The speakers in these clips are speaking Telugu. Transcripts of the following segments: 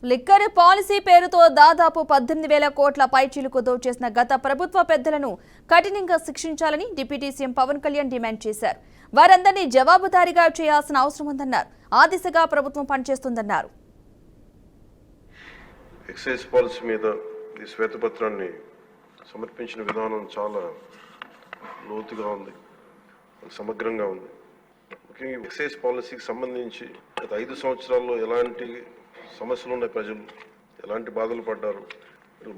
లిక్కర్ పాలసీ పేరుతో దాదాపు 18,000 కోట్ల పైచీలకు దోచేసిన గత ప్రభుత్వ పెద్దలను కఠినంగా శిక్షించాలని deputy CM Pawan Kalyan demand చేశారు. వారందరినీ జవాబుదారీగా చేయాల్సిన అవసరం ఉందన్నారు. ఆ దిశగా ప్రభుత్వం పనిచేస్తుందన్నారు. ఎక్సైజ్ పాలసీ మీద ఈ శ్వేతపత్రాన్ని సమర్పించిన విధానం చాలా లోతుగా ఉంది, సమగ్రంగా ఉంది. ముఖ్యంగా ఎక్సైజ్ పాలసీకి సంబంధించి గత 5 సంవత్సరాల్లో ఎలాంటి సమస్యలు ఉన్నాయి, ప్రజలు ఎలాంటి బాధలు పడ్డారు,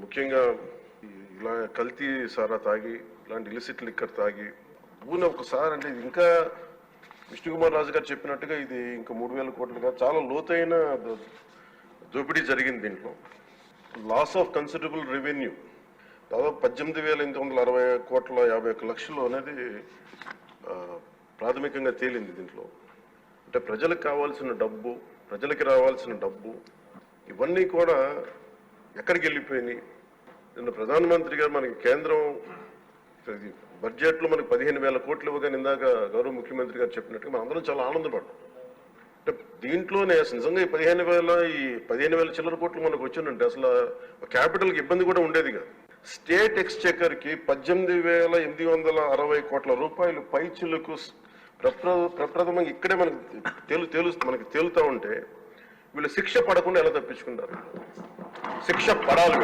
ముఖ్యంగా ఇలా కల్తీ సారా తాగి ఇలాంటి ఇలిసిట్ లిక్కర్ తాగి ఊనే ఒకసారి అంటే ఇంకా విష్ణుకుమార్ రాజు గారు చెప్పినట్టుగా ఇది ఇంకా 3,000 కోట్లుగా చాలా లోతైన దోపిడీ జరిగింది. దీంట్లో లాస్ ఆఫ్ కన్సిడరబుల్ రెవెన్యూ దాదాపు 18,860 కోట్ల 51 లక్షలు అనేది ప్రాథమికంగా తేలింది. దీంట్లో అంటే ప్రజలకు కావాల్సిన డబ్బు, ప్రజలకి రావాల్సిన డబ్బు ఇవన్నీ కూడా ఎక్కడికి వెళ్ళిపోయినాయి. నిన్న ప్రధానమంత్రి గారు మనకి కేంద్రం బడ్జెట్లో మనకి 15,000 కోట్లు ఇవ్వగానే ఇందాక గౌరవ ముఖ్యమంత్రి గారు చెప్పినట్టుగా మనం అందరం చాలా ఆనందపడ్డాం. అంటే దీంట్లోనే నిజంగా ఈ 15,000 చిల్లర కోట్లు మనకు వచ్చిందంటే అసలు క్యాపిటల్కి ఇబ్బంది కూడా ఉండేది కాదు. స్టేట్ ఎక్స్చెకర్కి 18,860 కోట్ల రూపాయలు పైచిలకు ప్రప్రథమంగా ఇక్కడే మనకి తేలుతా ఉంటే వీళ్ళు శిక్ష పడకుండా ఎలా తప్పించుకుంటారు? శిక్ష పడాలి.